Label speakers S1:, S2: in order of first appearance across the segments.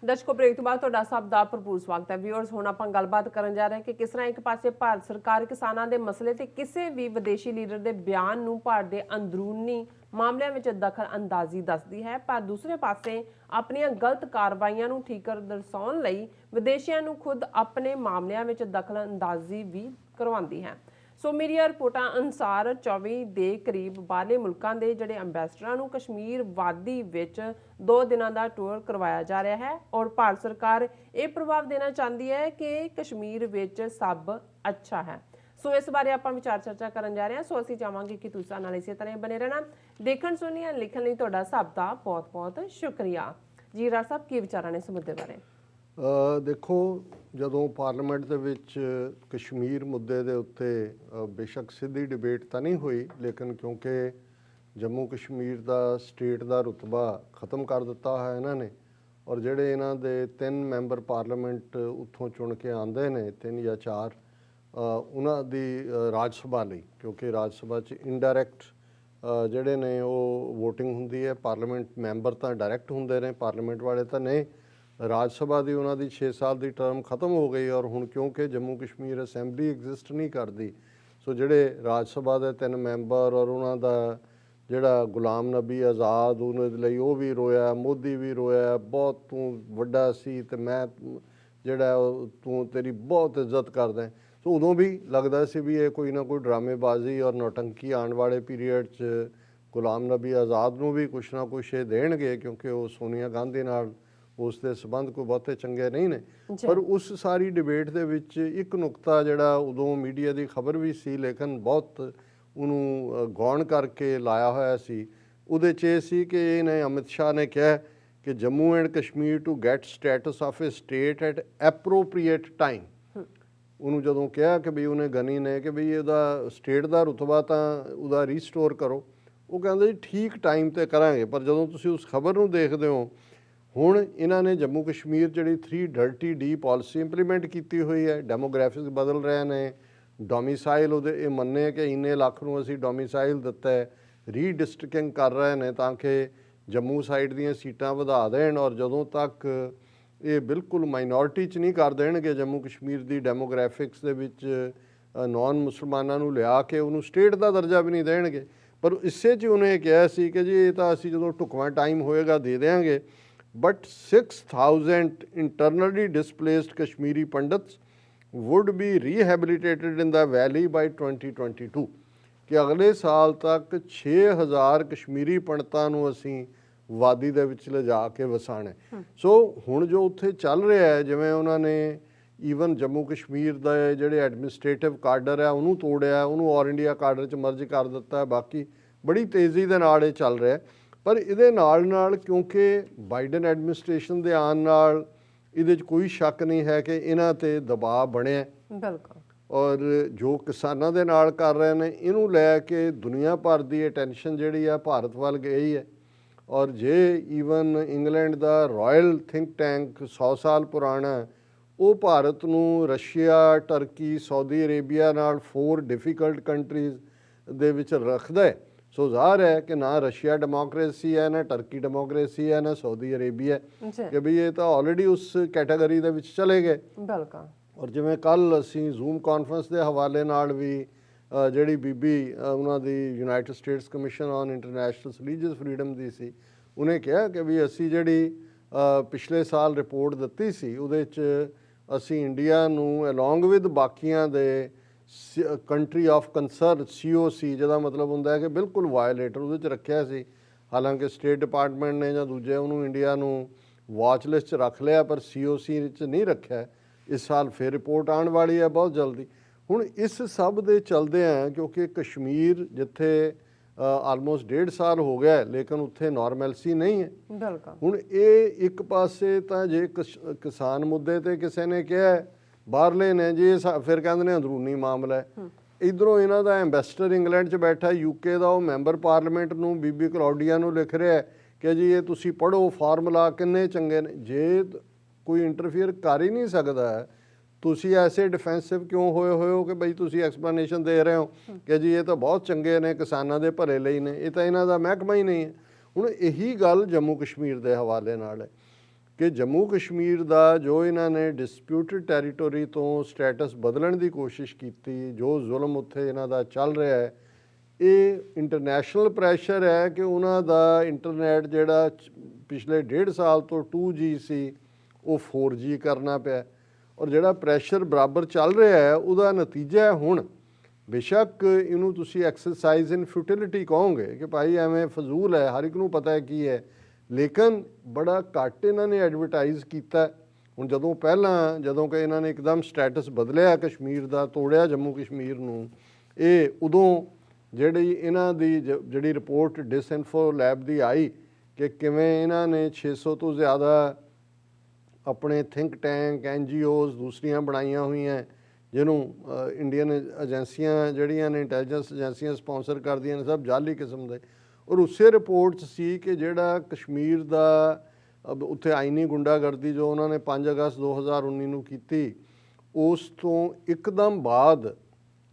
S1: ਦਰਸ਼ਕੋ break ਤੋਂ ਬਾਅਦ ਤੁਹਾਡਾ ਸਭ ਦਾ ਭਰਪੂਰ ਸਵਾਗਤ ਹੈ। ਵਿਊਅਰਸ, ਹੁਣ ਆਪਾਂ ਗੱਲਬਾਤ ਕਰਨ ਜਾ ਰਹੇ ਹਾਂ ਕਿ ਕਿਸ ਤਰ੍ਹਾਂ ਇੱਕ ਪਾਸੇ ਭਾਰਤ ਸਰਕਾਰ ਕਿਸਾਨਾਂ ਦੇ ਮਸਲੇ ਤੇ ਕਿਸੇ ਵੀ ਵਿਦੇਸ਼ੀ ਲੀਡਰ ਦੇ ਬਿਆਨ ਨੂੰ ਭਾਰਤ ਦੇ ਅੰਦਰੂਨੀ ਮਾਮਲਿਆਂ ਵਿੱਚ ਦਖਲ ਅੰਦਾਜ਼ੀ ਦੱਸਦੀ ਹੈ, ਪਰ ਦੂਸਰੇ ਪਾਸੇ ਆਪਣੀਆਂ ਗਲਤ ਕਾਰਵਾਈਆਂ ਨੂੰ ਠੀਕ ਦਰਸਾਉਣ ਲਈ ਵਿਦੇਸ਼ੀਆਂ ਨੂੰ ਖੁਦ ਆਪਣੇ ਮਾਮਲਿਆਂ ਵਿੱਚ ਦਖਲ ਅੰਦਾਜ਼ੀ ਵੀ ਕਰਵਾਉਂਦੀ ਹੈ। ਸੋ ਮੇਰੀਆਂ ਰਿਪੋਰਟਾਂ ਅਨੁਸਾਰ 24 ਦੇ ਕਰੀਬ ਬਾਹਰਲੇ ਮੁਲਕਾਂ ਦੇ ਜਿਹੜੇ ਅੰਬੈਸਡਰਾਂ ਨੂੰ ਕਸ਼ਮੀਰ ਵਾਦੀ ਵਿੱਚ 2 ਦਿਨਾਂ ਦਾ ਟੂਰ ਕਰਵਾਇਆ ਜਾ ਰਿਹਾ ਹੈ ਔਰ ਭਾਰਤ ਸਰਕਾਰ ਇਹ ਪ੍ਰਭਾਵ ਦੇਣਾ ਚਾਹੁੰਦੀ ਹੈ ਕਿ ਕਸ਼ਮੀਰ ਵਿੱਚ ਸਭ ਅੱਛਾ ਹੈ। ਸੋ ਇਸ ਬਾਰੇ ਆਪਾਂ ਵਿਚਾਰ ਚਰਚਾ ਕਰਨ ਜਾ ਰਹੇ ਹਾਂ। ਸੋ ਅਸੀਂ ਚਾਹਾਂਗੇ ਕਿ ਤੁਸੀਂ ਸਾਡੇ ਨਾਲ ਇਸੇ ਤਰ੍ਹਾਂ ਬਣੇ ਰਹਿਣਾ। ਦੇਖਣ ਸੁਣਨ ਲਿਖਣ ਲਈ ਤੁਹਾਡਾ ਸਭ ਦਾ ਬਹੁਤ ਬਹੁਤ ਸ਼ੁਕਰੀਆ। ਜੀ ਰਾਜ ਸਾਹਿਬ, ਕੀ ਵਿਚਾਰਾਂ ਨੇ ਇਸ ਮੁੱਦੇ ਬਾਰੇ?
S2: ਦੇਖੋ, ਜਦੋਂ ਪਾਰਲੀਮੈਂਟ ਦੇ ਵਿੱਚ ਕਸ਼ਮੀਰ ਮੁੱਦੇ ਦੇ ਉੱਤੇ ਬੇਸ਼ੱਕ ਸਿੱਧੀ ਡਿਬੇਟ ਤਾਂ ਨਹੀਂ ਹੋਈ, ਲੇਕਿਨ ਕਿਉਂਕਿ ਜੰਮੂ ਕਸ਼ਮੀਰ ਦਾ ਸਟੇਟ ਦਾ ਰੁਤਬਾ ਖਤਮ ਕਰ ਦਿੱਤਾ ਹੈ ਇਹਨਾਂ ਨੇ, ਔਰ ਜਿਹੜੇ ਇਹਨਾਂ ਦੇ 3 ਮੈਂਬਰ ਪਾਰਲੀਮੈਂਟ ਉੱਥੋਂ ਚੁਣ ਕੇ ਆਉਂਦੇ ਨੇ, 3 ਜਾਂ 4, ਉਹਨਾਂ ਦੀ ਰਾਜ ਸਭਾ ਲਈ, ਕਿਉਂਕਿ ਰਾਜ ਸਭਾ 'ਚ ਇਨਡਾਇਰੈਕਟ ਜਿਹੜੇ ਨੇ ਉਹ ਵੋਟਿੰਗ ਹੁੰਦੀ ਹੈ। ਪਾਰਲੀਮੈਂਟ ਮੈਂਬਰ ਤਾਂ ਡਾਇਰੈਕਟ ਹੁੰਦੇ ਨੇ, ਪਾਰਲੀਮੈਂਟ ਵਾਲੇ ਤਾਂ ਨਹੀਂ। ਰਾਜ ਸਭਾ ਦੀ ਉਹਨਾਂ ਦੀ 6 ਸਾਲ ਦੀ ਟਰਮ ਖਤਮ ਹੋ ਗਈ, ਔਰ ਹੁਣ ਕਿਉਂਕਿ ਜੰਮੂ ਕਸ਼ਮੀਰ ਅਸੈਂਬਲੀ ਐਗਜ਼ਿਸਟ ਨਹੀਂ ਕਰਦੀ, ਸੋ ਜਿਹੜੇ ਰਾਜ ਸਭਾ ਦੇ 3 ਮੈਂਬਰ ਔਰ ਉਹਨਾਂ ਦਾ ਜਿਹੜਾ ਗੁਲਾਮ ਨਬੀ ਆਜ਼ਾਦ, ਉਹਨਾਂ ਦੇ ਲਈ ਉਹ ਵੀ ਰੋਇਆ, ਮੋਦੀ ਵੀ ਰੋਇਆ, ਬਹੁਤ ਤੂੰ ਵੱਡਾ ਸੀ ਅਤੇ ਮੈਂ ਜਿਹੜਾ ਤੂੰ ਤੇਰੀ ਬਹੁਤ ਇੱਜ਼ਤ ਕਰਦਾ। ਸੋ ਉਦੋਂ ਵੀ ਲੱਗਦਾ ਸੀ ਵੀ ਇਹ ਕੋਈ ਨਾ ਕੋਈ ਡਰਾਮੇਬਾਜ਼ੀ ਔਰ ਨੌਟੰਕੀ ਆਉਣ ਵਾਲੇ ਪੀਰੀਅਡ 'ਚ ਗੁਲਾਮ ਨਬੀ ਆਜ਼ਾਦ ਨੂੰ ਵੀ ਕੁਛ ਨਾ ਕੁਛ ਇਹ ਦੇਣਗੇ, ਕਿਉਂਕਿ ਉਹ ਸੋਨੀਆ ਗਾਂਧੀ ਨਾਲ ਉਸ ਦੇ ਸੰਬੰਧ ਕੋਈ ਬਹੁਤੇ ਚੰਗੇ ਨਹੀਂ ਨੇ। ਪਰ ਉਸ ਸਾਰੀ ਡਿਬੇਟ ਦੇ ਵਿੱਚ ਇੱਕ ਨੁਕਤਾ ਜਿਹੜਾ ਉਦੋਂ ਮੀਡੀਆ ਦੀ ਖਬਰ ਵੀ ਸੀ, ਲੇਕਿਨ ਬਹੁਤ ਉਹਨੂੰ ਗੌਣ ਕਰਕੇ ਲਾਇਆ ਹੋਇਆ ਸੀ, ਉਹਦੇ 'ਚ ਇਹ ਸੀ ਕਿ ਇਹਨੇ ਅਮਿਤ ਸ਼ਾਹ ਨੇ ਕਿਹਾ ਕਿ Jammu and Kashmir to get status of a state at appropriate time. ਉਹਨੂੰ ਜਦੋਂ ਕਿਹਾ ਕਿ ਵੀ ਉਹਨੇ ਗਨੀ ਨੇ ਕਿ ਵੀ ਇਹਦਾ ਸਟੇਟ ਦਾ ਰੁਤਬਾ ਤਾਂ ਉਹਦਾ ਰੀਸਟੋਰ ਕਰੋ, ਉਹ ਕਹਿੰਦੇ ਜੀ ਠੀਕ ਟਾਈਮ 'ਤੇ ਕਰਾਂਗੇ। ਪਰ ਜਦੋਂ ਤੁਸੀਂ ਉਸ ਖਬਰ ਨੂੰ ਦੇਖਦੇ ਹੋ, ਹੁਣ ਇਹਨਾਂ ਨੇ ਜੰਮੂ ਕਸ਼ਮੀਰ ਜਿਹੜੀ 330D ਪਾਲਿਸੀ ਇੰਪਲੀਮੈਂਟ ਕੀਤੀ ਹੋਈ ਹੈ, ਡੈਮੋਗ੍ਰਾਫਿਕਸ ਬਦਲ ਰਹੇ ਨੇ, ਡੋਮੀਸਾਈਲ ਉਹਦੇ ਇਹ ਮੰਨੇ ਕਿ ਇੰਨੇ ਲੱਖ ਨੂੰ ਅਸੀਂ ਡੋਮੀਸਾਈਲ ਦਿੱਤਾ ਹੈ, ਰੀਡਿਸਟ੍ਰਿਕਟਿੰਗ ਕਰ ਰਹੇ ਨੇ ਤਾਂ ਕਿ ਜੰਮੂ ਸਾਈਡ ਦੀਆਂ ਸੀਟਾਂ ਵਧਾ ਦੇਣ, ਔਰ ਜਦੋਂ ਤੱਕ ਇਹ ਬਿਲਕੁਲ ਮਾਈਨੋਰਿਟੀ 'ਚ ਨਹੀਂ ਕਰ ਦੇਣਗੇ ਜੰਮੂ ਕਸ਼ਮੀਰ ਦੀ ਡੈਮੋਗ੍ਰਾਫਿਕਸ ਦੇ ਵਿੱਚ ਨੌਨ ਮੁਸਲਮਾਨਾਂ ਨੂੰ ਲਿਆ ਕੇ ਉਹਨੂੰ ਸਟੇਟ ਦਾ ਦਰਜਾ ਵੀ ਨਹੀਂ ਦੇਣਗੇ। ਪਰ ਇਸੇ 'ਚ ਉਹਨੇ ਕਿਹਾ ਸੀ ਕਿ ਜੀ ਇਹ ਤਾਂ ਅਸੀਂ ਜਦੋਂ ਢੁਕਵਾਂ ਟਾਈਮ ਹੋਏਗਾ ਦੇ ਦਿਆਂਗੇ, but 6,000 internally displaced Kashmiri Pandits would be rehabilitated in the valley by 2022 ਕਿ ਅਗਲੇ ਸਾਲ ਤੱਕ 6,000 ਕਸ਼ਮੀਰੀ ਪੰਡਤਾਂ ਨੂੰ ਅਸੀਂ ਵਾਦੀ ਦੇ ਵਿੱਚ ਲਿਜਾ ਕੇ ਵਸਾਣਾ। ਸੋ ਹੁਣ ਜੋ ਉੱਥੇ ਚੱਲ ਰਿਹਾ ਹੈ, ਜਿਵੇਂ ਉਹਨਾਂ ਨੇ ਈਵਨ ਜੰਮੂ ਕਸ਼ਮੀਰ ਦਾ ਜਿਹੜੇ ਐਡਮਿਨਿਸਟ੍ਰੇਟਿਵ ਕਾਡਰ ਹੈ ਉਹਨੂੰ ਤੋੜਿਆ, ਉਹਨੂੰ ਆਲ ਇੰਡੀਆ ਕਾਡਰ 'ਚ ਮਰਜ ਕਰ ਦਿੱਤਾ, ਬਾਕੀ ਬੜੀ ਤੇਜ਼ੀ ਦੇ ਨਾਲ ਇਹ ਚੱਲ ਰਿਹਾ। ਪਰ ਇਹਦੇ ਨਾਲ ਕਿਉਂਕਿ ਬਾਈਡਨ ਐਡਮਿਨਿਸਟ੍ਰੇਸ਼ਨ ਦੇ ਆਉਣ ਨਾਲ ਇਹਦੇ 'ਚ ਕੋਈ ਸ਼ੱਕ ਨਹੀਂ ਹੈ ਕਿ ਇਹਨਾਂ 'ਤੇ ਦਬਾਅ ਬਣਿਆ।
S1: ਬਿਲਕੁਲ। ਔਰ
S2: ਜੋ ਕਿਸਾਨਾਂ ਦੇ ਨਾਲ ਕਰ ਰਹੇ ਨੇ, ਇਹਨੂੰ ਲੈ ਕੇ ਦੁਨੀਆ ਭਰ ਦੀ ਅਟੈਂਸ਼ਨ ਜਿਹੜੀ ਆ ਭਾਰਤ ਵੱਲ ਗਈ ਹੈ। ਔਰ ਜੇ ਈਵਨ ਇੰਗਲੈਂਡ ਦਾ ਰਾਇਲ ਥਿੰਕ ਟੈਂਕ 100 ਸਾਲ ਪੁਰਾਣਾ, ਉਹ ਭਾਰਤ ਨੂੰ ਰਸ਼ੀਆ, ਟਰਕੀ, ਸਾਊਦੀ ਅਰੇਬੀਆ ਨਾਲ 4 ਡਿਫੀਕਲਟ ਕੰਟਰੀਜ਼ ਦੇ ਵਿੱਚ ਰੱਖਦਾ ਹੈ। ਸੋ ਜ਼ਾਹਰ ਹੈ ਕਿ ਨਾ ਰਸ਼ੀਆ ਡੈਮੋਕਰੇਸੀ ਹੈ, ਨਾ ਟਰਕੀ ਡੈਮੋਕਰੇਸੀ ਹੈ, ਨਾ ਸਾਊਦੀ ਅਰੇਬੀਆ, ਕਿ ਵੀ ਇਹ ਤਾਂ ਆਲਰੇਡੀ ਉਸ ਕੈਟਾਗਰੀ ਦੇ ਵਿੱਚ ਚਲੇ ਗਏ।
S1: ਬਿਲਕੁਲ।
S2: ਔਰ ਜਿਵੇਂ ਕੱਲ੍ਹ ਅਸੀਂ ਜ਼ੂਮ ਕਾਨਫਰੰਸ ਦੇ ਹਵਾਲੇ ਨਾਲ ਵੀ ਜਿਹੜੀ ਬੀਬੀ ਉਹਨਾਂ ਦੀ United States commission on international religious freedom ਦੀ ਸੀ, ਉਹਨੇ ਕਿਹਾ ਕਿ ਵੀ ਅਸੀਂ ਜਿਹੜੀ ਪਿਛਲੇ ਸਾਲ ਰਿਪੋਰਟ ਦਿੱਤੀ ਸੀ, ਉਹਦੇ 'ਚ ਅਸੀਂ ਇੰਡੀਆ ਨੂੰ ਅਲੋਂਗ ਵਿਦ ਬਾਕੀਆਂ ਦੇ ਕੰਟਰੀ ਆਫ ਕੰਸਰਨ COC, ਜਿਹਦਾ ਮਤਲਬ ਹੁੰਦਾ ਹੈ ਕਿ ਬਿਲਕੁਲ ਵਾਇਲੇਟਰ, ਉਹਦੇ 'ਚ ਰੱਖਿਆ ਸੀ। ਹਾਲਾਂਕਿ ਸਟੇਟ ਡਿਪਾਰਟਮੈਂਟ ਨੇ ਜਾਂ ਦੂਜੇ ਉਹਨੂੰ ਇੰਡੀਆ ਨੂੰ ਵਾਚ ਲਿਸਟ 'ਚ ਰੱਖ ਲਿਆ, ਪਰ COC 'ਚ ਨਹੀਂ ਰੱਖਿਆ। ਇਸ ਸਾਲ ਫਿਰ ਰਿਪੋਰਟ ਆਉਣ ਵਾਲੀ ਹੈ ਬਹੁਤ ਜਲਦੀ। ਹੁਣ ਇਸ ਸਭ ਦੇ ਚਲਦੇ ਆ, ਕਿਉਂਕਿ ਕਸ਼ਮੀਰ ਜਿੱਥੇ ਆਲਮੋਸਟ 1.5 ਸਾਲ ਹੋ ਗਿਆ, ਲੇਕਿਨ ਉੱਥੇ ਨੋਰਮੈਲਸੀ ਨਹੀਂ ਹੈ।
S1: ਬਿਲਕੁਲ।
S2: ਹੁਣ ਇਹ ਇੱਕ ਪਾਸੇ ਤਾਂ ਜੇ ਕਿਸਾਨ ਮੁੱਦੇ 'ਤੇ ਕਿਸੇ ਨੇ ਕਿਹਾ ਬਾਹਰਲੇ ਨੇ ਜੀ, ਫਿਰ ਕਹਿੰਦੇ ਨੇ ਅੰਦਰੂਨੀ ਮਾਮਲਾ ਹੈ। ਇੱਧਰੋਂ ਇਹਨਾਂ ਦਾ ਐਂਬੈਸਡਰ ਇੰਗਲੈਂਡ 'ਚ ਬੈਠਾ, UK ਦਾ, ਉਹ ਮੈਂਬਰ ਪਾਰਲੀਮੈਂਟ ਨੂੰ, ਬੀਬੀ ਕਲੌਡੀਆ ਨੂੰ ਲਿਖ ਰਿਹਾ ਕਿ ਜੀ ਇਹ ਤੁਸੀਂ ਪੜ੍ਹੋ ਫਾਰਮੂਲਾ ਕਿੰਨੇ ਚੰਗੇ ਨੇ। ਜੇ ਕੋਈ ਇੰਟਰਫੀਅਰ ਕਰ ਹੀ ਨਹੀਂ ਸਕਦਾ, ਤੁਸੀਂ ਐਸੇ ਡਿਫੈਂਸਿਵ ਕਿਉਂ ਹੋਏ ਹੋ ਕਿ ਬਈ ਤੁਸੀਂ ਐਕਸਪਲੇਨੇਸ਼ਨ ਦੇ ਰਹੇ ਹੋ ਕਿ ਜੀ ਇਹ ਤਾਂ ਬਹੁਤ ਚੰਗੇ ਨੇ, ਕਿਸਾਨਾਂ ਦੇ ਭਲੇ ਲਈ ਨੇ, ਇਹ ਤਾਂ ਇਹਨਾਂ ਦਾ ਮਹਿਕਮਾ ਹੀ ਨਹੀਂ ਹੈ। ਹੁਣ ਇਹੀ ਗੱਲ ਜੰਮੂ ਕਸ਼ਮੀਰ ਦੇ ਹਵਾਲੇ ਨਾਲ ਹੈ ਕਿ ਜੰਮੂ ਕਸ਼ਮੀਰ ਦਾ ਜੋ ਇਹਨਾਂ ਨੇ ਡਿਸਪਿਊਟਡ ਟੈਰੀਟੋਰੀ ਤੋਂ ਸਟੇਟਸ ਬਦਲਣ ਦੀ ਕੋਸ਼ਿਸ਼ ਕੀਤੀ, ਜੋ ਜ਼ੁਲਮ ਉੱਥੇ ਇਹਨਾਂ ਦਾ ਚੱਲ ਰਿਹਾ ਹੈ, ਇਹ ਇੰਟਰਨੈਸ਼ਨਲ ਪ੍ਰੈਸ਼ਰ ਹੈ ਕਿ ਉਹਨਾਂ ਦਾ ਇੰਟਰਨੈਟ ਜਿਹੜਾ ਪਿਛਲੇ 1.5 ਸਾਲ ਤੋਂ 2G ਸੀ ਉਹ 4G ਕਰਨਾ ਪਿਆ। ਔਰ ਜਿਹੜਾ ਪ੍ਰੈਸ਼ਰ ਬਰਾਬਰ ਚੱਲ ਰਿਹਾ ਹੈ ਉਹਦਾ ਨਤੀਜਾ ਹੈ ਹੁਣ ਬੇਸ਼ੱਕ ਇਹਨੂੰ ਤੁਸੀਂ ਐਕਸਰਸਾਈਜ਼ ਇਨ ਫਿਊਟਿਲਿਟੀ ਕਹੋਗੇ ਕਿ ਭਾਈ ਐਵੇਂ ਫਜ਼ੂਲ ਹੈ, ਹਰ ਇੱਕ ਨੂੰ ਪਤਾ ਹੈ ਕੀ ਹੈ, ਲੇਕਿਨ ਬੜਾ ਘੱਟ ਇਹਨਾਂ ਨੇ ਐਡਵਰਟਾਈਜ਼ ਕੀਤਾ। ਹੁਣ ਜਦੋਂ ਕਿ ਇਹਨਾਂ ਨੇ ਇੱਕਦਮ ਸਟੇਟਸ ਬਦਲਿਆ ਕਸ਼ਮੀਰ ਦਾ, ਤੋੜਿਆ ਜੰਮੂ ਕਸ਼ਮੀਰ ਨੂੰ, ਇਹ ਉਦੋਂ ਜਿਹੜੀ ਇਹਨਾਂ ਦੀ ਜਿਹੜੀ ਰਿਪੋਰਟ ਡਿਸਇਨਫੋ ਲੈਬ ਦੀ ਆਈ ਕਿ ਕਿਵੇਂ ਇਹਨਾਂ ਨੇ 600 ਤੋਂ ਜ਼ਿਆਦਾ ਆਪਣੇ ਥਿੰਕ ਟੈਂਕ NGOs ਦੂਸਰੀਆਂ ਬਣਾਈਆਂ ਹੋਈਆਂ ਜਿਹਨੂੰ ਇੰਡੀਅਨ ਏਜੰਸੀਆਂ ਜਿਹੜੀਆਂ ਨੇ ਇੰਟੈਲੀਜੈਂਸ ਏਜੰਸੀਆਂ ਸਪਾਂਸਰ ਕਰਦੀਆਂ ਨੇ, ਸਭ ਜਾਲੀ ਕਿਸਮ ਦੇ। ਔਰ ਉਸੇ ਰਿਪੋਰਟ 'ਚ ਸੀ ਕਿ ਜਿਹੜਾ ਕਸ਼ਮੀਰ ਦਾ ਉੱਥੇ ਆਈਨੀ ਗੁੰਡਾਗਰਦੀ ਜੋ ਉਹਨਾਂ ਨੇ 5 ਅਗਸਤ 2019 ਨੂੰ ਕੀਤੀ, ਉਸ ਤੋਂ ਇੱਕਦਮ ਬਾਅਦ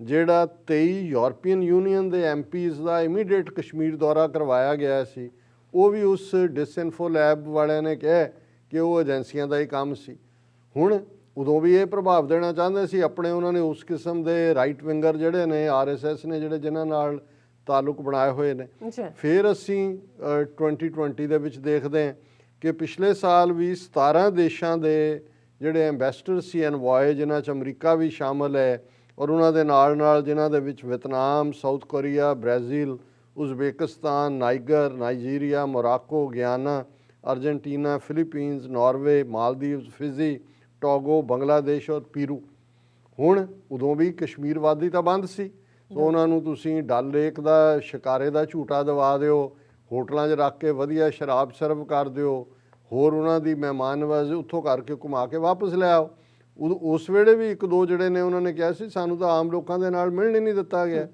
S2: ਜਿਹੜਾ 23 ਯੂਰਪੀਅਨ ਯੂਨੀਅਨ ਦੇ MPs ਦਾ ਇਮੀਡੀਏਟ ਕਸ਼ਮੀਰ ਦੌਰਾ ਕਰਵਾਇਆ ਗਿਆ ਸੀ, ਉਹ ਵੀ ਉਸ ਡਿਸਇਨਫੋ ਲੈਬ ਵਾਲਿਆਂ ਨੇ ਕਿਹਾ ਕਿ ਉਹ ਏਜੰਸੀਆਂ ਦਾ ਹੀ ਕੰਮ ਸੀ। ਹੁਣ ਉਦੋਂ ਵੀ ਇਹ ਪ੍ਰਭਾਵ ਦੇਣਾ ਚਾਹੁੰਦੇ ਸੀ ਆਪਣੇ, ਉਹਨਾਂ ਨੇ ਉਸ ਕਿਸਮ ਦੇ ਰਾਈਟ ਵਿੰਗਰ ਜਿਹੜੇ ਨੇ RSS ਨੇ ਜਿਨ੍ਹਾਂ ਨਾਲ ਤਾਲੁਕ ਬਣਾਏ ਹੋਏ ਨੇ। ਫਿਰ ਅਸੀਂ 2020 ਦੇ ਵਿੱਚ ਦੇਖਦੇ ਹਾਂ ਕਿ ਪਿਛਲੇ ਸਾਲ ਵੀ 17 ਦੇਸ਼ਾਂ ਦੇ ਜਿਹੜੇ ਐਂਬੈਸਡਰ ਸੀ ਐਨਵॉय, ਜਿਨ੍ਹਾਂ 'ਚ ਅਮਰੀਕਾ ਵੀ ਸ਼ਾਮਲ ਹੈ, ਔਰ ਉਹਨਾਂ ਦੇ ਨਾਲ ਜਿਨ੍ਹਾਂ ਦੇ ਵਿੱਚ Vietnam, south Korea, Brazil, Uzbekistan, Nigeria, Morocco, Gyana, Argentina, Philippines, Norway, Maldives, Fiji, Togo, Bangladesh ਔਰ ਪੀਰੂ। ਹੁਣ ਉਦੋਂ ਵੀ ਕਸ਼ਮੀਰਵਾਦੀ ਤਾਂ ਬੰਦ ਸੀ, ਸੋ ਉਹਨਾਂ ਨੂੰ ਤੁਸੀਂ ਡਲ ਲੇਕ ਦਾ ਸ਼ਿਕਾਰੇ ਦਾ ਝੂਟਾ ਦਵਾ ਦਿਓ, ਹੋਟਲਾਂ 'ਚ ਰੱਖ ਕੇ ਵਧੀਆ ਸ਼ਰਾਬ ਸਰਵ ਕਰ ਦਿਓ, ਹੋਰ ਉਹਨਾਂ ਦੀ ਮਹਿਮਾਨ ਨਵਾਜ਼ੀ ਉੱਥੋਂ ਕਰਕੇ ਘੁਮਾ ਕੇ ਵਾਪਸ ਲੈ ਆਓ। ਉਸ ਵੇਲੇ ਵੀ 1-2 ਜਿਹੜੇ ਨੇ ਉਹਨਾਂ ਨੇ ਕਿਹਾ ਸੀ ਸਾਨੂੰ ਤਾਂ ਆਮ ਲੋਕਾਂ ਦੇ ਨਾਲ ਮਿਲਣ ਹੀ ਨਹੀਂ ਦਿੱਤਾ ਗਿਆ।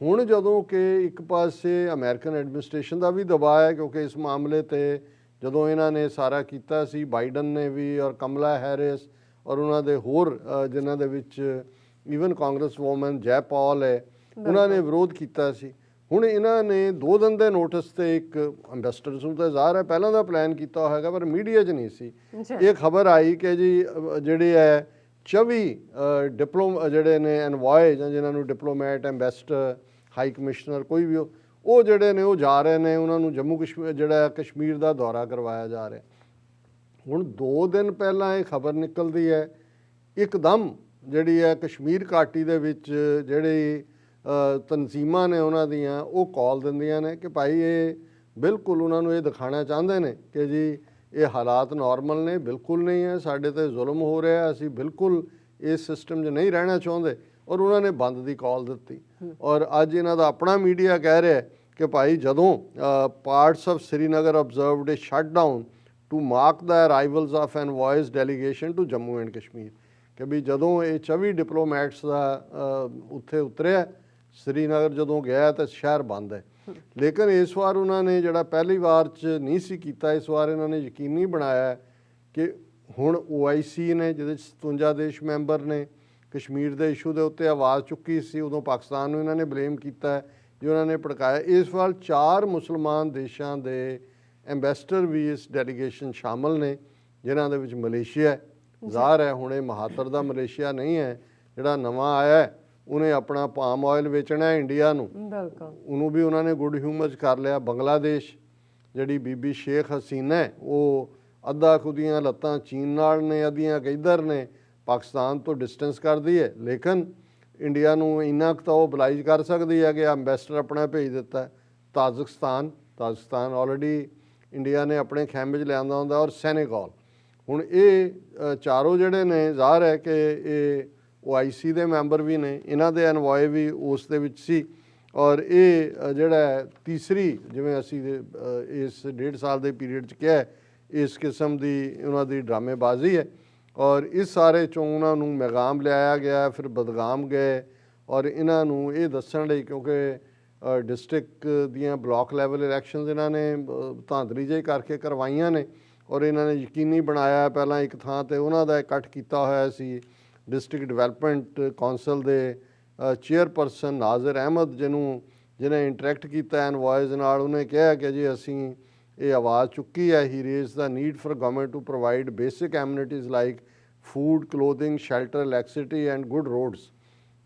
S2: ਹੁਣ ਜਦੋਂ ਕਿ ਇੱਕ ਪਾਸੇ ਅਮਰੀਕਨ ਐਡਮਿਨਿਸਟ੍ਰੇਸ਼ਨ ਦਾ ਵੀ ਦਬਾਅ ਹੈ, ਕਿਉਂਕਿ ਇਸ ਮਾਮਲੇ 'ਤੇ ਜਦੋਂ ਇਹਨਾਂ ਨੇ ਸਾਰਾ ਕੀਤਾ ਸੀ, ਬਾਈਡਨ ਨੇ ਵੀ ਔਰ ਕਮਲਾ ਹੈਰਿਸ ਔਰ ਉਹਨਾਂ ਦੇ ਹੋਰ ਜਿਨ੍ਹਾਂ ਦੇ ਵਿੱਚ ਈਵਨ ਕਾਂਗਰਸ ਵੂਮਨ ਜੈ ਪੌਲ ਹੈ, ਉਹਨਾਂ ਨੇ ਵਿਰੋਧ ਕੀਤਾ ਸੀ। ਹੁਣ ਇਹਨਾਂ ਨੇ 2 ਦਿਨ ਦੇ ਨੋਟਿਸ 'ਤੇ ਇੱਕ ਐਂਬੈਸਡਰਸ ਨੂੰ ਤਾਂ ਜ਼ਾਹਰ ਹੈ ਪਹਿਲਾਂ ਦਾ ਪਲਾਨ ਕੀਤਾ ਹੋਏਗਾ, ਪਰ ਮੀਡੀਆ 'ਚ ਨਹੀਂ ਸੀ। ਇਹ ਖਬਰ ਆਈ ਕਿ ਜੀ ਜਿਹੜੇ ਹੈ 24 ਜਿਹੜੇ ਨੇ ਐਨਵॉय ਜਾਂ ਜਿਨ੍ਹਾਂ ਨੂੰ ਡਿਪਲੋਮੈਟ, ਐਂਬੈਸਡਰ, ਹਾਈ ਕਮਿਸ਼ਨਰ ਕੋਈ ਵੀ ਉਹ ਜਿਹੜੇ ਨੇ ਉਹ ਜਾ ਰਹੇ ਨੇ, ਉਹਨਾਂ ਨੂੰ ਜੰਮੂ ਕਸ਼ਮੀਰ ਜਿਹੜਾ ਕਸ਼ਮੀਰ ਦਾ ਦੌਰਾ ਕਰਵਾਇਆ ਜਾ ਰਿਹਾ। ਹੁਣ 2 ਦਿਨ ਪਹਿਲਾਂ ਇਹ ਖਬਰ ਨਿਕਲਦੀ ਹੈ, ਇੱਕਦਮ ਜਿਹੜੀ ਹੈ ਕਸ਼ਮੀਰ ਘਾਟੀ ਦੇ ਵਿੱਚ ਜਿਹੜੀ ਤਨਜ਼ੀਮਾਂ ਨੇ ਉਹਨਾਂ ਦੀਆਂ ਉਹ ਕਾਲ ਦਿੰਦੀਆਂ ਨੇ ਕਿ ਭਾਈ ਇਹ ਬਿਲਕੁਲ ਉਹਨਾਂ ਨੂੰ ਇਹ ਦਿਖਾਉਣਾ ਚਾਹੁੰਦੇ ਨੇ ਕਿ ਜੀ ਇਹ ਹਾਲਾਤ ਨਾਰਮਲ ਨੇ, ਬਿਲਕੁਲ ਨਹੀਂ ਹੈ, ਸਾਡੇ 'ਤੇ ਜ਼ੁਲਮ ਹੋ ਰਿਹਾ, ਅਸੀਂ ਬਿਲਕੁਲ ਇਸ ਸਿਸਟਮ 'ਚ ਨਹੀਂ ਰਹਿਣਾ ਚਾਹੁੰਦੇ। ਔਰ ਉਹਨਾਂ ਨੇ ਬੰਦ ਦੀ ਕਾਲ ਦਿੱਤੀ। ਔਰ ਅੱਜ ਇਹਨਾਂ ਦਾ ਆਪਣਾ ਮੀਡੀਆ ਕਹਿ ਰਿਹਾ ਕਿ ਭਾਈ ਜਦੋਂ parts of Srinagar observed a shut down to mark the arrivals of envoys delegation to Jammu and Kashmir, ਕਿ ਵੀ ਜਦੋਂ ਇਹ 24 ਡਿਪਲੋਮੈਟਸ ਦਾ ਉੱਥੇ ਉਤਰਿਆ ਸ੍ਰੀਨਗਰ ਜਦੋਂ ਗਿਆ ਤਾਂ ਸ਼ਹਿਰ ਬੰਦ ਹੈ। ਲੇਕਿਨ ਇਸ ਵਾਰ ਉਹਨਾਂ ਨੇ ਜਿਹੜਾ ਪਹਿਲੀ ਵਾਰ 'ਚ ਨਹੀਂ ਸੀ ਕੀਤਾ, ਇਸ ਵਾਰ ਇਹਨਾਂ ਨੇ ਯਕੀਨੀ ਬਣਾਇਆ ਕਿ ਹੁਣ OIC ਨੇ ਜਿਹਦੇ 'ਚ 57 ਦੇਸ਼ ਮੈਂਬਰ ਨੇ, ਕਸ਼ਮੀਰ ਦੇ ਇਸ਼ੂ ਦੇ ਉੱਤੇ ਆਵਾਜ਼ ਚੁੱਕੀ ਸੀ, ਉਦੋਂ ਪਾਕਿਸਤਾਨ ਨੂੰ ਇਹਨਾਂ ਨੇ ਬਲੇਮ ਕੀਤਾ ਜੇ ਉਹਨਾਂ ਨੇ ਭੜਕਾਇਆ। ਇਸ ਵਾਰ 4 ਮੁਸਲਮਾਨ ਦੇਸ਼ਾਂ ਦੇ ਐਂਬੈਸਡਰ ਵੀ ਇਸ ਡੈਲੀਗੇਸ਼ਨ ਸ਼ਾਮਲ ਨੇ, ਜਿਨ੍ਹਾਂ ਦੇ ਵਿੱਚ ਮਲੇਸ਼ੀਆ ਜ਼ਾਹਰ ਹੈ, ਹੁਣ ਇਹ ਮਹਾਤਰ ਦਾ ਮਲੇਸ਼ੀਆ ਨਹੀਂ ਹੈ ਜਿਹੜਾ ਨਵਾਂ ਆਇਆ, ਉਹਨੇ ਆਪਣਾ ਪਾਮ ਆਇਲ ਵੇਚਣਾ ਇੰਡੀਆ ਨੂੰ, ਉਹਨੂੰ ਵੀ ਉਹਨਾਂ ਨੇ ਗੁੱਡ ਹਿਊਮਰ ਕਰ ਲਿਆ। ਬੰਗਲਾਦੇਸ਼ ਜਿਹੜੀ ਬੀਬੀ ਸ਼ੇਖ ਹਸੀਨਾ ਉਹ ਅੱਧਾ ਖੁਦੀਆਂ ਲੱਤਾਂ ਚੀਨ ਨਾਲ ਨੇ, ਅੱਧੀਆਂ ਕਿੱਧਰ ਨੇ, ਪਾਕਿਸਤਾਨ ਤੋਂ ਡਿਸਟੈਂਸ ਕਰਦੀ ਹੈ, ਲੇਕਿਨ ਇੰਡੀਆ ਨੂੰ ਇੰਨਾ ਕੁ ਤਾਂ ਉਹ ਬਲਾਈਜ ਕਰ ਸਕਦੀ ਹੈ ਕਿ ਐਂਬੈਸਡਰ ਆਪਣਾ ਭੇਜ ਦਿੱਤਾ। ਤਾਜਿਕਸਤਾਨ ਆਲਰੇਡੀ ਇੰਡੀਆ ਨੇ ਆਪਣੇ ਖੈਮੇ 'ਚ ਲਿਆਂਦਾ ਹੁੰਦਾ, ਔਰ ਸੈਨੇਗਾਲ। ਹੁਣ ਇਹ ਚਾਰੋਂ ਜਿਹੜੇ ਨੇ ਜ਼ਾਹਰ ਹੈ ਕਿ ਇਹ OIC ਦੇ ਮੈਂਬਰ ਵੀ ਨੇ, ਇਹਨਾਂ ਦੇ ਐਨਵॉय ਵੀ ਉਸ ਦੇ ਵਿੱਚ ਸੀ। ਔਰ ਇਹ ਜਿਹੜਾ ਤੀਸਰੀ, ਜਿਵੇਂ ਅਸੀਂ ਇਸ 1.5 ਸਾਲ ਦੇ ਪੀਰੀਅਡ 'ਚ ਕਿਹਾ, ਇਸ ਕਿਸਮ ਦੀ ਉਹਨਾਂ ਦੀ ਡਰਾਮੇਬਾਜ਼ੀ ਹੈ। ਔਰ ਇਸ ਸਾਰੇ 'ਚੋਂ ਉਹਨਾਂ ਨੂੰ ਮੈਗਾਮ ਲਿਆਇਆ ਗਿਆ, ਫਿਰ ਬਦਗਾਮ ਗਏ, ਔਰ ਇਹਨਾਂ ਨੂੰ ਇਹ ਦੱਸਣ ਲਈ, ਕਿਉਂਕਿ ਡਿਸਟ੍ਰਿਕਟ ਦੀਆਂ ਬਲਾਕ ਲੈਵਲ ਇਲੈਕਸ਼ਨਸ ਇਹਨਾਂ ਨੇ ਧਾਂਦਲੀ ਜਿਹੀ ਕਰਕੇ ਕਰਵਾਈਆਂ ਨੇ, ਔਰ ਇਹਨਾਂ ਨੇ ਯਕੀਨੀ ਬਣਾਇਆ ਪਹਿਲਾਂ ਇੱਕ ਥਾਂ 'ਤੇ ਉਹਨਾਂ ਦਾ ਇਕੱਠ ਕੀਤਾ ਹੋਇਆ ਸੀ ਡਿਸਟ੍ਰਿਕਟ ਡਿਵੈਲਪਮੈਂਟ ਕੌਂਸਲ ਦੇ ਚੇਅਰਪਰਸਨ ਨਾਜ਼ਰ ਅਹਿਮਦ, ਜਿਹਨੇ ਇੰਟਰੈਕਟ ਕੀਤਾ ਐਨਵॉयਜ਼ ਨਾਲ, ਉਹਨੇ ਕਿਹਾ ਕਿ ਜੀ ਅਸੀਂ ਇਹ ਆਵਾਜ਼ ਚੁੱਕੀ ਹੈ। He raised the need for government to provide basic amenities like food, clothing, shelter, electricity and good roads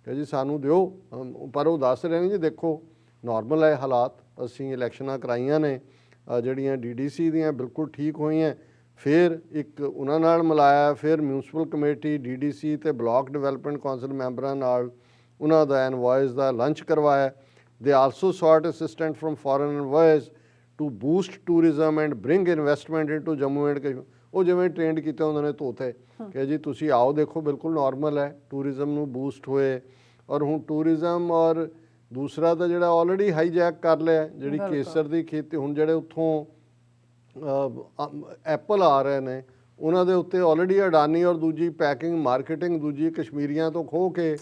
S2: ਕਿ ਜੀ ਸਾਨੂੰ ਦਿਓ। ਪਰ ਉਹ ਦੱਸ ਰਹੇ ਨੇ ਜੀ ਦੇਖੋ ਨੋਰਮਲ ਹੈ ਹਾਲਾਤ, ਅਸੀਂ ਇਲੈਕਸ਼ਨਾਂ ਕਰਾਈਆਂ ਨੇ ਜਿਹੜੀਆਂ DDC ਦੀਆਂ ਬਿਲਕੁਲ ਠੀਕ ਹੋਈਆਂ। ਫਿਰ ਇੱਕ ਉਹਨਾਂ ਨਾਲ ਮਿਲਾਇਆ, ਫਿਰ ਮਿਊਨਸਿਪਲ ਕਮੇਟੀ, DDC ਅਤੇ ਬਲਾਕ ਡਿਵੈਲਪਮੈਂਟ ਕੌਂਸਲ ਮੈਂਬਰਾਂ ਨਾਲ ਉਹਨਾਂ ਦਾ ਐਨਵਾਇਸ ਦਾ ਲੰਚ ਕਰਵਾਇਆ। They also sought assistance from foreign envoys to boost tourism and bring investment into Jammu and Kashmir. ਉਹ ਜਿਵੇਂ ਟ੍ਰੇਨਡ ਕੀਤੇ ਉਹਨਾਂ ਨੇ ਧੋਤੇ ਕਿ ਜੀ ਤੁਸੀਂ ਆਓ ਦੇਖੋ ਬਿਲਕੁਲ ਨੋਰਮਲ ਹੈ, ਟੂਰਿਜ਼ਮ ਨੂੰ ਬੂਸਟ ਹੋਏ। ਔਰ ਹੁਣ ਟੂਰਿਜ਼ਮ ਔਰ ਦੂਸਰਾ ਤਾਂ ਜਿਹੜਾ ਆਲਰੇਡੀ ਹਾਈਜੈਕ ਕਰ ਲਿਆ ਜਿਹੜੀ ਕੇਸਰ ਦੀ ਖੇਤੀ, ਹੁਣ ਜਿਹੜੇ ਉੱਥੋਂ ਐਪਲ ਆ ਰਹੇ ਨੇ ਉਹਨਾਂ ਦੇ ਉੱਤੇ ਆਲਰੇਡੀ ਅਡਾਨੀ ਔਰ ਦੂਜੀ ਪੈਕਿੰਗ ਮਾਰਕੀਟਿੰਗ ਦੂਜੀ ਕਸ਼ਮੀਰੀਆਂ ਤੋਂ ਖੋਹ ਕੇ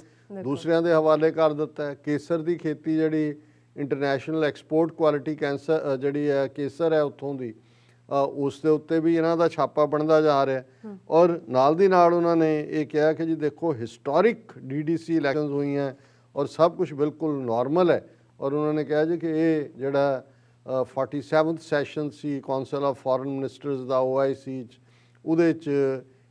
S2: ਦੂਸਰਿਆਂ ਦੇ ਹਵਾਲੇ ਕਰ ਦਿੱਤਾ ਹੈ। ਕੇਸਰ ਦੀ ਖੇਤੀ ਜਿਹੜੀ ਇੰਟਰਨੈਸ਼ਨਲ ਐਕਸਪੋਰਟ ਕੁਆਲਿਟੀ ਕੈਂਸਰ ਜਿਹੜੀ ਹੈ ਕੇਸਰ ਹੈ ਉੱਥੋਂ ਦੀ, ਉਸ ਦੇ ਉੱਤੇ ਵੀ ਇਹਨਾਂ ਦਾ ਛਾਪਾ ਬਣਦਾ ਜਾ ਰਿਹਾ। ਔਰ ਨਾਲ ਦੀ ਨਾਲ ਉਹਨਾਂ ਨੇ ਇਹ ਕਿਹਾ ਕਿ ਜੀ ਦੇਖੋ ਹਿਸਟੋਰਿਕ DDC ਇਲੈਕਸ਼ਨਸ ਹੋਈਆਂ ਔਰ ਸਭ ਕੁਝ ਬਿਲਕੁਲ ਨੋਰਮਲ ਹੈ। ਔਰ ਉਹਨਾਂ ਨੇ ਕਿਹਾ ਜੀ ਕਿ ਇਹ ਜਿਹੜਾ 47th session C council of foreign ministers the OIC 'ਚ, ਉਹਦੇ 'ਚ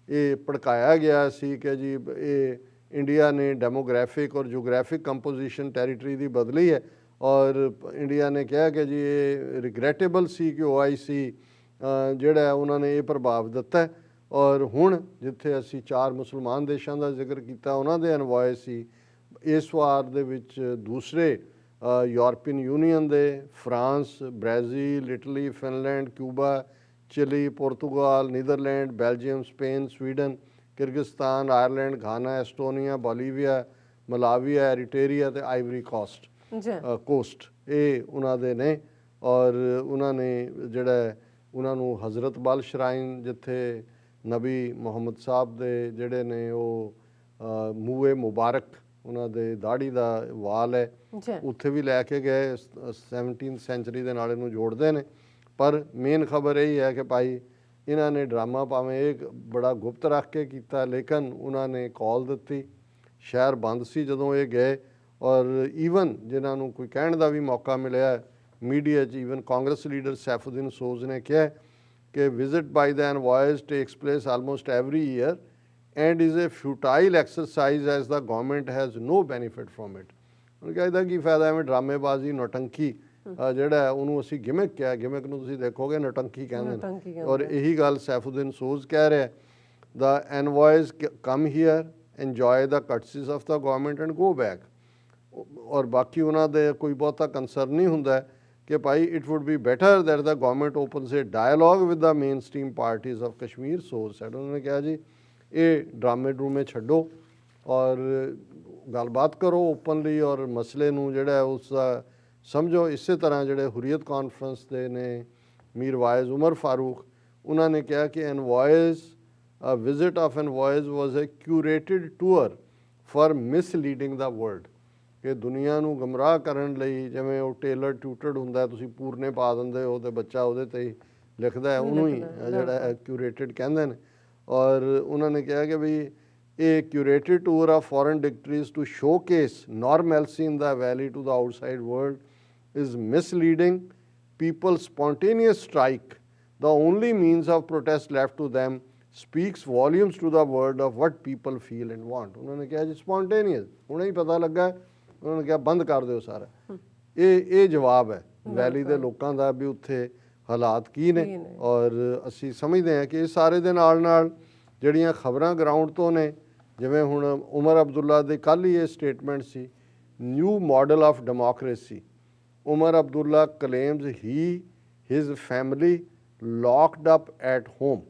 S2: ਇਹ ਭੜਕਾਇਆ ਗਿਆ ਸੀ ਕਿ ਜੀ ਇਹ ਇੰਡੀਆ ਨੇ ਡੈਮੋਗ੍ਰਾਫਿਕ ਔਰ ਜੀਓਗ੍ਰਾਫਿਕ ਕੰਪੋਜੀਸ਼ਨ ਟੈਰੀਟਰੀ ਦੀ ਬਦਲੀ ਹੈ। ਔਰ ਇੰਡੀਆ ਨੇ ਕਿਹਾ ਕਿ ਜੀ ਇਹ ਰਿਗਰੈਟੇਬਲ ਸੀ ਕਿ OIC ਜਿਹੜਾ ਉਹਨਾਂ ਨੇ ਇਹ ਪ੍ਰਭਾਵ ਦਿੱਤਾ। ਔਰ ਹੁਣ ਜਿੱਥੇ ਅਸੀਂ 4 ਮੁਸਲਮਾਨ ਦੇਸ਼ਾਂ ਦਾ ਜ਼ਿਕਰ ਕੀਤਾ ਉਹਨਾਂ ਦੇ ਐਨਵਾਇਸ ਸੀ, ਇਸ ਵਾਰ ਦੇ ਵਿੱਚ ਦੂਸਰੇ ਯੂਰਪੀਅਨ ਯੂਨੀਅਨ ਦੇ France, Brazil, Italy, Finland, Cuba, Chile, Portugal, Netherland, Belgium, Spain, Sweden, Kyrgyzstan, Ireland, Ghana, Estonia, Bolivia, Malawi, Eritrea ਅਤੇ ਆਈਵਰੀ ਕੋਸਟ ਇਹ ਉਹਨਾਂ ਦੇ ਨੇ। ਔਰ ਉਹਨਾਂ ਨੇ ਜਿਹੜਾ ਉਹਨਾਂ ਨੂੰ ਹਜ਼ਰਤ ਬਲ ਸ਼ਰਾਈਨ ਜਿੱਥੇ ਨਬੀ ਮੁਹੰਮਦ ਸਾਹਿਬ ਦੇ ਜਿਹੜੇ ਨੇ ਉਹ ਮੂਏ ਮੁਬਾਰਕ ਉਹਨਾਂ ਦੇ ਦਾੜੀ ਦਾ ਵਾਲ ਹੈ ਉੱਥੇ ਵੀ ਲੈ ਕੇ ਗਏ। 17th ਸੈਂਚੁਰੀ ਦੇ ਨਾਲ ਇਹਨੂੰ ਜੋੜਦੇ ਨੇ। ਪਰ ਮੇਨ ਖਬਰ ਇਹ ਹੈ ਕਿ ਭਾਈ ਇਹਨਾਂ ਨੇ ਡਰਾਮਾ ਭਾਵੇਂ ਇਹ ਬੜਾ ਗੁਪਤ ਰੱਖ ਕੇ ਕੀਤਾ, ਲੇਕਿਨ ਉਹਨਾਂ ਨੇ ਕਾਲ ਦਿੱਤੀ। ਸ਼ਹਿਰ ਬੰਦ ਸੀ ਜਦੋਂ ਇਹ ਗਏ। ਔਰ ਈਵਨ ਜਿਨ੍ਹਾਂ ਨੂੰ ਕੋਈ ਕਹਿਣ ਦਾ ਵੀ ਮੌਕਾ ਮਿਲਿਆ ਮੀਡੀਆ 'ਚ, ਈਵਨ ਕਾਂਗਰਸ ਲੀਡਰ ਸੈਫੁਦੀਨ ਸੋਜ਼ ਨੇ ਕਿਹਾ ਕਿ visit by the envoys takes place almost every year and is a futile exercise as the government has no benefit from it. ਉਹਨੂੰ ਕਿਹਾ ਇਹਦਾ ਕੀ ਫਾਇਦਾ, ਐਵੇਂ ਡਰਾਮੇਬਾਜ਼ੀ ਨੌਟੰਕੀ ਜਿਹੜਾ ਉਹਨੂੰ ਅਸੀਂ ਗਿਮਿਕ ਕਿਹਾ, ਗਿਮਿਕ ਨੂੰ ਤੁਸੀਂ ਦੇਖੋਗੇ ਨੌਟੰਕੀ ਕਹਿੰਦੇ ਨੇ। ਔਰ ਇਹੀ ਗੱਲ ਸੈਫੁਦੀਨ ਸੋਜ਼ ਕਹਿ ਰਿਹਾ, ਦਾ ਐਨਵਾਇਸ ਕਮ here enjoy the courtesies of the government and go back। ਔਰ ਬਾਕੀ ਉਹਨਾਂ ਦੇ ਕੋਈ ਬਹੁਤਾ ਕੰਸਰਨ ਨਹੀਂ ਹੁੰਦਾ ਕਿ ਭਾਈ it would be better that the government opens a dialogue with the mainstream parties of Kashmir. Soz said ਉਹਨਾਂ ਨੇ ਕਿਹਾ ਜੀ ਇਹ ਡਰਾਮੇ ਡਰੂਮੇ ਛੱਡੋ ਔਰ ਗੱਲਬਾਤ ਕਰੋ ਓਪਨਲੀ ਔਰ ਮਸਲੇ ਨੂੰ ਜਿਹੜਾ ਉਸ ਦਾ ਸਮਝੋ। ਇਸੇ ਤਰ੍ਹਾਂ ਜਿਹੜੇ ਹੁਰੀਅਤ ਕਾਨਫਰੰਸ ਦੇ ਨੇ ਮੀਰ ਵਾਇਜ਼ ਉਮਰ ਫਾਰੂਕ, ਉਹਨਾਂ ਨੇ ਕਿਹਾ ਕਿ ਐਨਵਾਇਸ a visit of envoys was a curated tour for misleading the world ਕਿ ਦੁਨੀਆ ਨੂੰ ਗਮਰਾਹ ਕਰਨ ਲਈ, ਜਿਵੇਂ ਉਹ ਟੇਲਰ ਟਿਊਟਰਡ ਹੁੰਦਾ, ਤੁਸੀਂ ਪੂਰਨੇ ਪਾ ਦਿੰਦੇ ਹੋ ਤੇ ਬੱਚਾ ਉਹਦੇ ਤੇ ਹੀ ਲਿਖਦਾ ਹੈ, ਉਹਨੂੰ ਹੀ ਜਿਹੜਾ ਕਿਊਰੇਟਡ ਕਹਿੰਦੇ ਨੇ। ਔਰ ਉਹਨਾਂ ਨੇ ਕਿਹਾ ਕਿ ਵੀ ਇਹ curated tour of foreign dignitaries to showcase normalcy in the valley to the outside world is misleading। People spontaneous strike, the only means of protest left to them, speaks volumes to the world of what people feel and want। ਉਹਨਾਂ ਨੇ ਕਿਹਾ ਜੀ spontaneous ਹੁਣੇ ਹੀ ਪਤਾ ਲੱਗਾ, ਉਹਨਾਂ ਨੇ ਕਿਹਾ ਬੰਦ ਕਰ ਦਿਓ ਸਾਰਾ। ਇਹ ਜਵਾਬ ਹੈ ਵੈਲੀ ਦੇ ਲੋਕਾਂ ਦਾ ਵੀ ਉੱਥੇ ਹਾਲਾਤ ਕੀ ਨੇ। ਔਰ ਅਸੀਂ ਸਮਝਦੇ ਹਾਂ ਕਿ ਇਹ ਸਾਰੇ ਦੇ ਨਾਲ ਨਾਲ ਜਿਹੜੀਆਂ ਖਬਰਾਂ ਗਰਾਊਂਡ ਤੋਂ ਨੇ, ਜਿਵੇਂ ਹੁਣ ਉਮਰ ਅਬਦੁੱਲਾ ਦੀ ਕੱਲ੍ਹ ਹੀ ਇਹ ਸਟੇਟਮੈਂਟ ਸੀ, new model of democracy. Omar Abdullah claims his family locked up at home।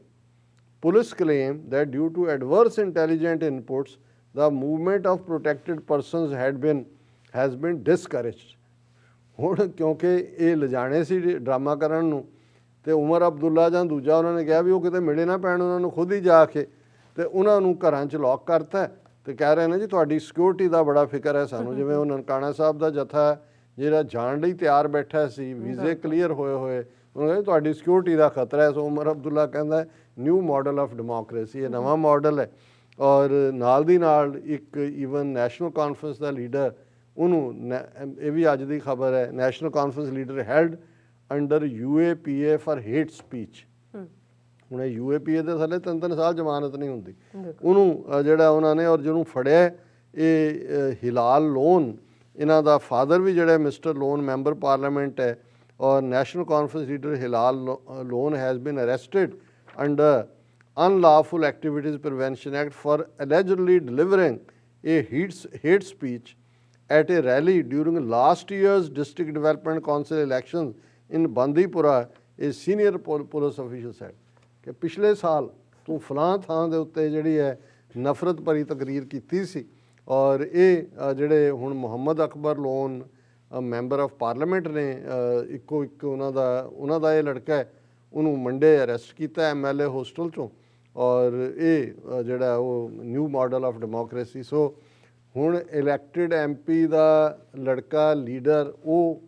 S2: Police claim that due to adverse intelligence inputs, the movement of protected persons has been discouraged। ਹੁਣ ਕਿਉਂਕਿ ਇਹ ਲਿਜਾਣੇ ਸੀ ਡਰਾਮਾ ਕਰਨ ਨੂੰ, ਤੇ ਉਮਰ ਅਬਦੁੱਲਾ ਜਾਂ ਦੂਜਾ ਉਹਨਾਂ ਨੇ ਕਿਹਾ ਵੀ ਉਹ ਕਿਤੇ ਮਿਲੇ ਨਾ ਪੈਣ ਉਹਨਾਂ ਨੂੰ, ਖੁਦ ਹੀ ਜਾ ਕੇ ਤੇ ਉਹਨਾਂ ਨੂੰ ਘਰਾਂ 'ਚ ਲੌਕ ਕਰਤਾ ਤੇ ਕਹਿ ਰਹੇ ਨੇ ਜੀ ਤੁਹਾਡੀ ਸਿਕਿਉਰਿਟੀ ਦਾ ਬੜਾ ਫਿਕਰ ਹੈ ਸਾਨੂੰ। ਜਿਵੇਂ ਉਹ ਨਨਕਾਣਾ ਸਾਹਿਬ ਦਾ ਜਥਾ ਜਿਹੜਾ ਜਾਣ ਲਈ ਤਿਆਰ ਬੈਠਾ ਸੀ, ਵੀਜ਼ੇ ਕਲੀਅਰ ਹੋਏ ਹੋਏ, ਉਹਨਾਂ ਕਹਿੰਦੇ ਤੁਹਾਡੀ ਸਿਕਿਉਰਿਟੀ ਦਾ ਖਤਰਾ ਹੈ। ਸੋ ਉਮਰ ਅਬਦੁੱਲਾ ਕਹਿੰਦਾ ਨਿਊ ਮਾਡਲ ਆਫ ਡੈਮੋਕ੍ਰੇਸੀ, ਇਹ ਨਵਾਂ ਮਾਡਲ ਹੈ। ਔਰ ਨਾਲ ਦੀ ਨਾਲ ਇੱਕ ਈਵਨ ਨੈਸ਼ਨਲ ਕਾਨਫਰੰਸ ਦਾ ਲੀਡਰ ਉਹਨੂੰ, ਇਹ ਵੀ ਅੱਜ ਦੀ ਖਬਰ ਹੈ, national conference leader held under UAPA for hate speech. ਹੁਣ ਇਹ UAPA ਦੇ ਥੱਲੇ 3-3 ਸਾਲ ਜ਼ਮਾਨਤ ਨਹੀਂ ਹੁੰਦੀ ਉਹਨੂੰ, ਜਿਹੜਾ ਉਹਨਾਂ ਨੇ, ਔਰ ਜਿਹਨੂੰ ਫੜਿਆ ਇਹ ਹਿਲਾਲ ਲੋਨ, ਇਹਨਾਂ ਦਾ ਫਾਦਰ ਵੀ ਜਿਹੜਾ ਮਿਸਟਰ ਲੋਨ ਮੈਂਬਰ ਪਾਰਲੀਮੈਂਟ ਹੈ, ਔਰ national conference leader Hilal loan has been arrested under unlawful activities prevention act for allegedly delivering a hate speech at a rally during last year's district development council elections in Bandipora, a senior police official said ਕਿ ਪਿਛਲੇ ਸਾਲ ਤੂੰ ਫਲਾਂ ਥਾਂ ਦੇ ਉੱਤੇ ਜਿਹੜੀ ਹੈ ਨਫ਼ਰਤ ਭਰੀ ਤਕਰੀਰ ਕੀਤੀ ਸੀ, ਔਰ ਇਹ ਜਿਹੜੇ ਹੁਣ Mohammad Akbar Lone member of parliament ਨੇ, ਇੱਕੋ ਇੱਕ ਉਹਨਾਂ ਦਾ ਇਹ ਲੜਕਾ ਹੈ, ਉਹਨੂੰ ਮੰਡੇ ਅਰੈਸਟ ਕੀਤਾ MLA ਹੋਸਟਲ 'ਚੋਂ, ਔਰ ਇਹ ਜਿਹੜਾ ਉਹ new model of democracy. So ਹੁਣ ਇਲੈਕਟਿਡ MP ਦਾ ਲੜਕਾ ਲੀਡਰ ਉਹ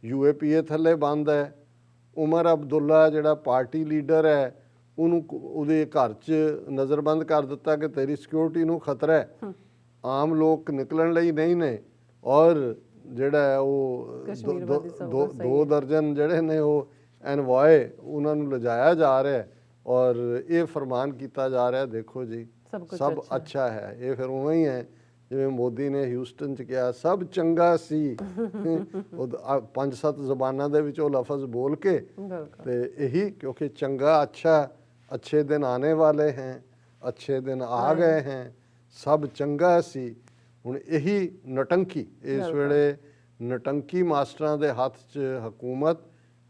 S2: UAPA ਥੱਲੇ ਬੰਦ ਹੈ। ਉਮਰ ਅਬਦੁੱਲਾ ਜਿਹੜਾ ਪਾਰਟੀ ਲੀਡਰ ਹੈ ਉਹਨੂੰ ਉਹਦੇ ਘਰ 'ਚ ਨਜ਼ਰਬੰਦ ਕਰ ਦਿੱਤਾ ਕਿ ਤੇਰੀ ਸਿਕਿਉਰਿਟੀ ਨੂੰ ਖਤਰਾ ਹੈ, ਆਮ ਲੋਕ ਨਿਕਲਣ ਲਈ ਨਹੀਂ ਨੇ, ਔਰ ਜਿਹੜਾ ਉਹ 2 ਦਰਜਨ ਜਿਹੜੇ ਨੇ ਉਹ ਐਨਵਾਏ ਉਹਨਾਂ ਨੂੰ ਲਿਜਾਇਆ ਜਾ ਰਿਹਾ, ਔਰ ਇਹ ਫਰਮਾਨ ਕੀਤਾ ਜਾ ਰਿਹਾ ਦੇਖੋ ਜੀ ਸਭ ਅੱਛਾ ਹੈ। ਇਹ ਫਿਰ ਉਵੇਂ ਹੀ ਹੈ ਜਿਵੇਂ ਮੋਦੀ ਨੇ ਹਿਊਸਟਨ 'ਚ ਕਿਹਾ ਸਭ ਚੰਗਾ ਸੀ, ਉਹ 5-7 ਜ਼ਬਾਨਾਂ ਦੇ ਵਿੱਚ ਉਹ ਲਫ਼ਜ਼ ਬੋਲ ਕੇ, ਤੇ ਇਹੀ ਕਿਉਂਕਿ ਚੰਗਾ ਅੱਛਾ, ਅੱਛੇ ਦਿਨ ਆने वाले हैं, अच्छे दिन आ गए हैं, ਸਭ ਚੰਗਾ ਸੀ। ਹੁਣ ਇਹੀ ਨਟੰਕੀ ਇਸ ਵੇਲੇ ਨਟੰਕੀ ਮਾਸਟਰਾਂ ਦੇ ਹੱਥ 'ਚ ਹਕੂਮਤ,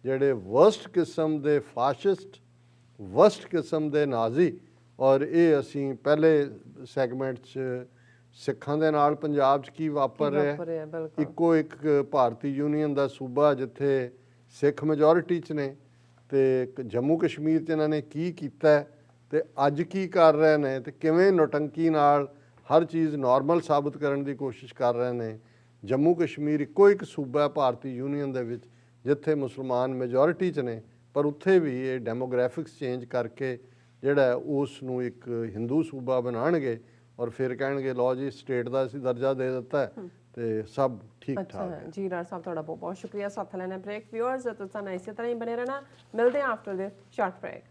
S2: ਜਿਹੜੇ ਵਰਸਟ ਕਿਸਮ ਦੇ ਫਾਸ਼ਿਸਟ, ਵਰਸਟ ਕਿਸਮ ਦੇ ਨਾਜ਼ੀ, ਔਰ ਇਹ ਅਸੀਂ ਪਹਿਲੇ ਸੈਗਮੈਂਟ 'ਚ ਸਿੱਖਾਂ ਦੇ ਨਾਲ ਪੰਜਾਬ 'ਚ ਕੀ ਵਾਪਰ ਰਿਹਾ, ਇੱਕੋ ਇੱਕ ਭਾਰਤੀ ਯੂਨੀਅਨ ਦਾ ਸੂਬਾ ਜਿੱਥੇ ਸਿੱਖ ਮੈਜੋਰਿਟੀ 'ਚ ਨੇ, ਤੇ ਜੰਮੂ ਕਸ਼ਮੀਰ 'ਚ ਇਹਨਾਂ ਨੇ ਕੀ ਕੀਤਾ ਤੇ ਅੱਜ ਕੀ ਕਰ ਰਹੇ ਨੇ, ਤੇ ਕਿਵੇਂ ਨੌਟੰਕੀ ਨਾਲ ਹਰ ਚੀਜ਼ ਨਾਰਮਲ ਸਾਬਤ ਕਰਨ ਦੀ ਕੋਸ਼ਿਸ਼ ਕਰ ਰਹੇ ਨੇ। ਜੰਮੂ ਕਸ਼ਮੀਰ ਇੱਕੋ ਇੱਕ ਸੂਬਾ ਹੈ ਭਾਰਤੀ ਯੂਨੀਅਨ ਦੇ ਵਿੱਚ ਜਿੱਥੇ ਮੁਸਲਮਾਨ ਮੈਜੋਰਿਟੀ 'ਚ ਨੇ, ਪਰ ਉੱਥੇ ਵੀ ਇਹ ਡੈਮੋਗ੍ਰਾਫਿਕਸ ਚੇਂਜ ਕਰਕੇ ਜਿਹੜਾ ਉਸ ਨੂੰ ਇੱਕ ਹਿੰਦੂ ਸੂਬਾ ਬਣਾਉਣਗੇ, ਔਰ ਫਿਰ ਕਹਿਣਗੇ ਲਓ ਜੀ ਸਟੇਟ ਦਾ ਅਸੀਂ ਦਰਜਾ ਦੇ ਦਿੱਤਾ ਤੇ ਸਭ ਠੀਕ ਠਾਕ ਹੈ।
S1: ਜੀ ਰਾਜ ਸਾਹਿਬ ਤੁਹਾਡਾ ਬਹੁਤ ਬਹੁਤ ਸ਼ੁਕਰੀਆ। ਸਾਥ ਲੈਣਾ ਬ੍ਰੇਕ। ਵਿਊਅਰਸ ਤੁਸੀਂ ਇਸੇ ਤਰ੍ਹਾਂ ਹੀ ਬਨੇ ਰਹਿਣਾ, ਮਿਲਦੇ ਹਾਂ ਆਫਟਰ ਦਿਸ ਸ਼ਾਰਟ ਬ੍ਰੇਕ।